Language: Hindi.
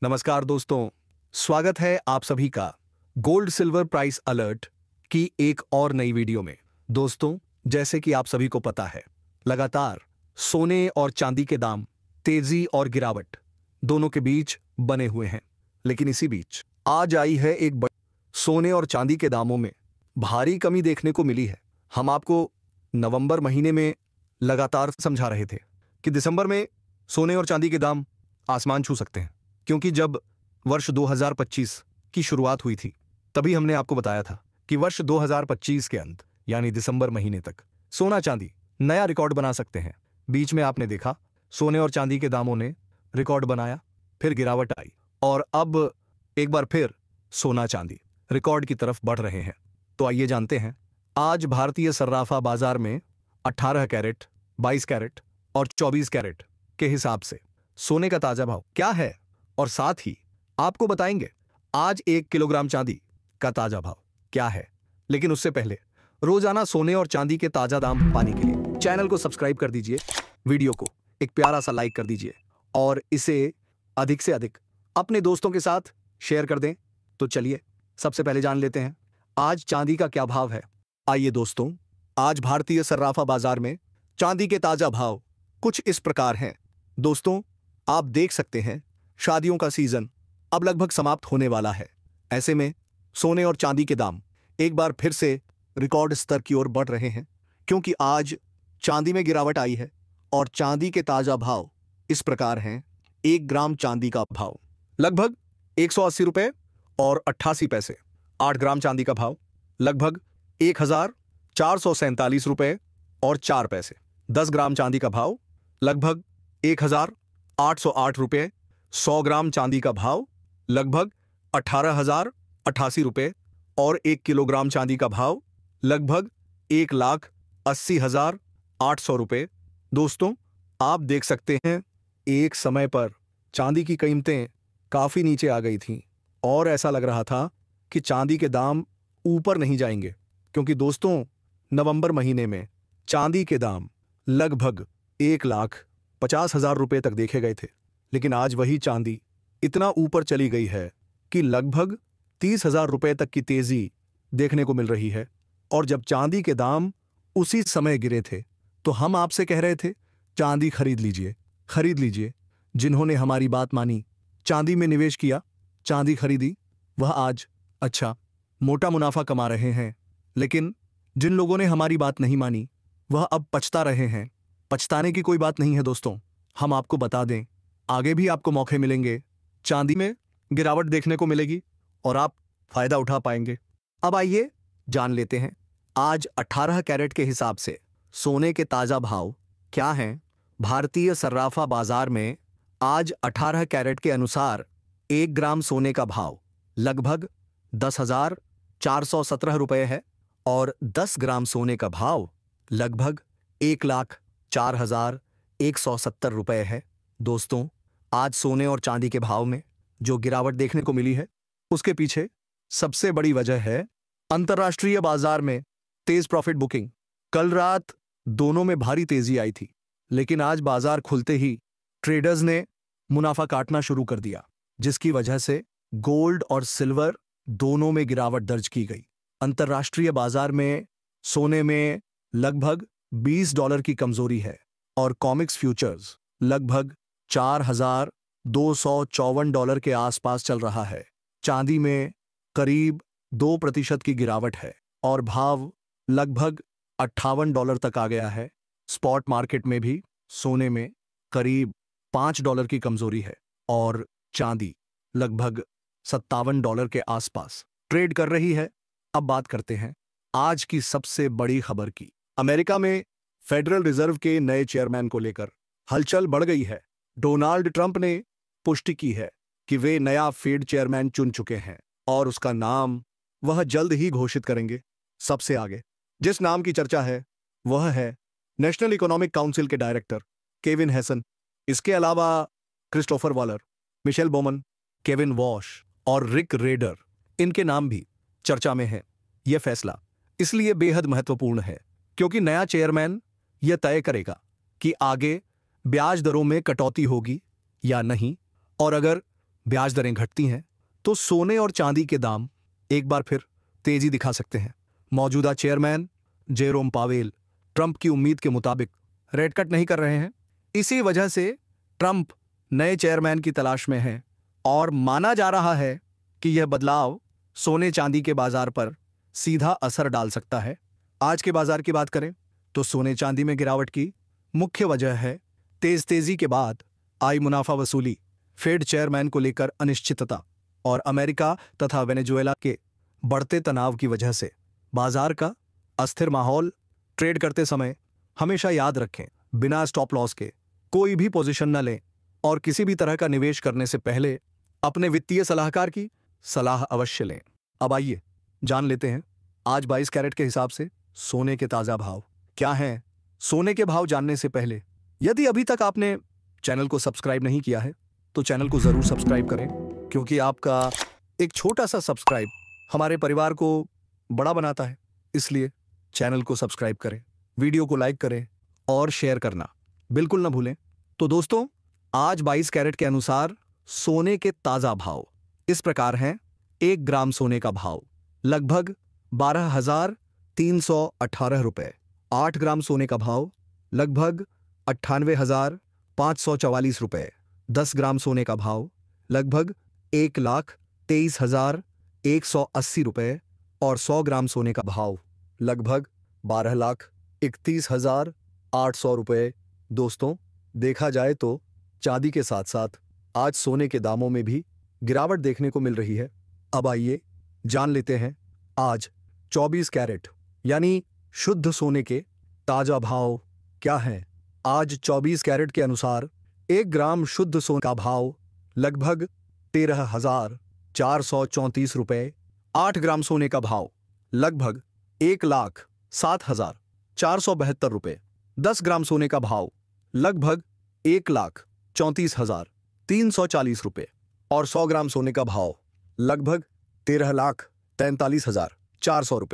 नमस्कार दोस्तों, स्वागत है आप सभी का गोल्ड सिल्वर प्राइस अलर्ट की एक और नई वीडियो में। दोस्तों, जैसे कि आप सभी को पता है, लगातार सोने और चांदी के दाम तेजी और गिरावट दोनों के बीच बने हुए हैं। लेकिन इसी बीच आज आई है एक बड़ी सोने और चांदी के दामों में भारी कमी देखने को मिली है। हम आपको नवंबर महीने में लगातार समझा रहे थे कि दिसंबर में सोने और चांदी के दाम आसमान छू सकते हैं, क्योंकि जब वर्ष 2025 की शुरुआत हुई थी तभी हमने आपको बताया था कि वर्ष 2025 के अंत यानी दिसंबर महीने तक सोना चांदी नया रिकॉर्ड बना सकते हैं। बीच में आपने देखा सोने और चांदी के दामों ने रिकॉर्ड बनाया, फिर गिरावट आई और अब एक बार फिर सोना चांदी रिकॉर्ड की तरफ बढ़ रहे हैं। तो आइए जानते हैं आज भारतीय सर्राफा बाजार में 18 कैरेट, 22 कैरेट और 24 कैरेट के हिसाब से सोने का ताजा भाव क्या है, और साथ ही आपको बताएंगे आज 1 किलोग्राम चांदी का ताजा भाव क्या है। लेकिन उससे पहले रोजाना सोने और चांदी के ताजा दाम पाने के लिए चैनल को सब्सक्राइब कर दीजिए, वीडियो को एक प्यारा सा लाइक कर दीजिए और इसे अधिक से अधिक अपने दोस्तों के साथ शेयर कर दें। तो चलिए सबसे पहले जान लेते हैं आज चांदी का क्या भाव है। आइए दोस्तों, आज भारतीय सर्राफा बाजार में चांदी के ताजा भाव कुछ इस प्रकार हैं। दोस्तों, आप देख सकते हैं शादियों का सीजन अब लगभग समाप्त होने वाला है। ऐसे में सोने और चांदी के दाम एक बार फिर से रिकॉर्ड स्तर की ओर बढ़ रहे हैं, क्योंकि आज चांदी में गिरावट आई है और चांदी के ताजा भाव इस प्रकार हैं। 1 ग्राम चांदी का भाव लगभग 180 रुपए और 88 पैसे। 8 ग्राम चांदी का भाव लगभग 1447 रुपए और 4 पैसे। 10 ग्राम चांदी का भाव लगभग 1808 रुपए। 100 ग्राम चांदी का भाव लगभग 18,088 रुपए और 1 किलोग्राम चांदी का भाव लगभग 1,80,800 रुपए। दोस्तों, आप देख सकते हैं एक समय पर चांदी की कीमतें काफी नीचे आ गई थीं और ऐसा लग रहा था कि चांदी के दाम ऊपर नहीं जाएंगे, क्योंकि दोस्तों नवंबर महीने में चांदी के दाम लगभग 1,50,000 रुपए तक देखे गए थे। लेकिन आज वही चांदी इतना ऊपर चली गई है कि लगभग 30,000 रुपए तक की तेजी देखने को मिल रही है। और जब चांदी के दाम उसी समय गिरे थे तो हम आपसे कह रहे थे चांदी खरीद लीजिए, खरीद लीजिए। जिन्होंने हमारी बात मानी, चांदी में निवेश किया, चांदी खरीदी, वह आज अच्छा मोटा मुनाफा कमा रहे हैं। लेकिन जिन लोगों ने हमारी बात नहीं मानी वह अब पछता रहे हैं। पछताने की कोई बात नहीं है दोस्तों, हम आपको बता दें आगे भी आपको मौके मिलेंगे, चांदी में गिरावट देखने को मिलेगी और आप फायदा उठा पाएंगे। अब आइए जान लेते हैं आज 18 कैरेट के हिसाब से सोने के ताजा भाव क्या हैं। भारतीय सर्राफा बाजार में आज 18 कैरेट के अनुसार 1 ग्राम सोने का भाव लगभग 10,417 रुपए है और 10 ग्राम सोने का भाव लगभग 1,04,170 रुपए है। दोस्तों, आज सोने और चांदी के भाव में जो गिरावट देखने को मिली है उसके पीछे सबसे बड़ी वजह है अंतर्राष्ट्रीय बाजार में तेज प्रॉफिट बुकिंग। कल रात दोनों में भारी तेजी आई थी, लेकिन आज बाजार खुलते ही ट्रेडर्स ने मुनाफा काटना शुरू कर दिया, जिसकी वजह से गोल्ड और सिल्वर दोनों में गिरावट दर्ज की गई। अंतर्राष्ट्रीय बाजार में सोने में लगभग $20 की कमजोरी है और कॉमिक्स फ्यूचर्स लगभग $4,254 के आसपास चल रहा है। चांदी में करीब 2% की गिरावट है और भाव लगभग $58 तक आ गया है। स्पॉट मार्केट में भी सोने में करीब $5 की कमजोरी है और चांदी लगभग $57 के आसपास ट्रेड कर रही है। अब बात करते हैं आज की सबसे बड़ी खबर की। अमेरिका में फेडरल रिजर्व के नए चेयरमैन को लेकर हलचल बढ़ गई है। डोनाल्ड ट्रंप ने पुष्टि की है कि वे नया फेड चेयरमैन चुन चुके हैं और उसका नाम वह जल्द ही घोषित करेंगे। सबसे आगे जिस नाम की चर्चा है वह है नेशनल इकोनॉमिक काउंसिल के डायरेक्टर केविन हेसन। इसके अलावा Christopher Waller, Michel Boman, Kevin wash और रिक रेडर, इनके नाम भी चर्चा में है। यह फैसला इसलिए बेहद महत्वपूर्ण है क्योंकि नया चेयरमैन यह तय करेगा कि आगे ब्याज दरों में कटौती होगी या नहीं, और अगर ब्याज दरें घटती हैं तो सोने और चांदी के दाम एक बार फिर तेजी दिखा सकते हैं। मौजूदा चेयरमैन जेरोम पावेल ट्रंप की उम्मीद के मुताबिक रेट कट नहीं कर रहे हैं। इसी वजह से ट्रंप नए चेयरमैन की तलाश में है और माना जा रहा है कि यह बदलाव सोने चांदी के बाजार पर सीधा असर डाल सकता है। आज के बाजार की बात करें तो सोने चांदी में गिरावट की मुख्य वजह है तेजी के बाद आई मुनाफा वसूली, फेड चेयरमैन को लेकर अनिश्चितता और अमेरिका तथा वेनेजुएला के बढ़ते तनाव की वजह से बाजार का अस्थिर माहौल। ट्रेड करते समय हमेशा याद रखें, बिना स्टॉप लॉस के कोई भी पोजीशन न लें और किसी भी तरह का निवेश करने से पहले अपने वित्तीय सलाहकार की सलाह अवश्य लें। अब आइए जान लेते हैं आज 22 कैरेट के हिसाब से सोने के ताजा भाव क्या हैं। सोने के भाव जानने से पहले यदि अभी तक आपने चैनल को सब्सक्राइब नहीं किया है तो चैनल को जरूर सब्सक्राइब करें, क्योंकि आपका एक छोटा सा सब्सक्राइब हमारे परिवार को बड़ा बनाता है। इसलिए चैनल को सब्सक्राइब करें, वीडियो को लाइक करें और शेयर करना बिल्कुल ना भूलें। तो दोस्तों, आज 22 कैरेट के अनुसार सोने के ताजा भाव इस प्रकार हैं। 1 ग्राम सोने का भाव लगभग 12,318 रुपए। 8 ग्राम सोने का भाव लगभग 98,544 रुपए। 10 ग्राम सोने का भाव लगभग 1,23,180 रुपए और 100 ग्राम सोने का भाव लगभग 12,31,800 रुपए। दोस्तों, देखा जाए तो चांदी के साथ साथ आज सोने के दामों में भी गिरावट देखने को मिल रही है। अब आइए जान लेते हैं आज 24 कैरेट यानी शुद्ध सोने के ताजा भाव क्या हैं। आज 24 कैरेट के अनुसार 1 ग्राम शुद्ध सोने का भाव लगभग 13,434 रुपए। 8 ग्राम सोने का भाव लगभग 1,07,472 रुपए। 10 ग्राम सोने का भाव लगभग 1,34,340 रुपए और 100 ग्राम सोने का भाव लगभग 13,43,400 रुपए।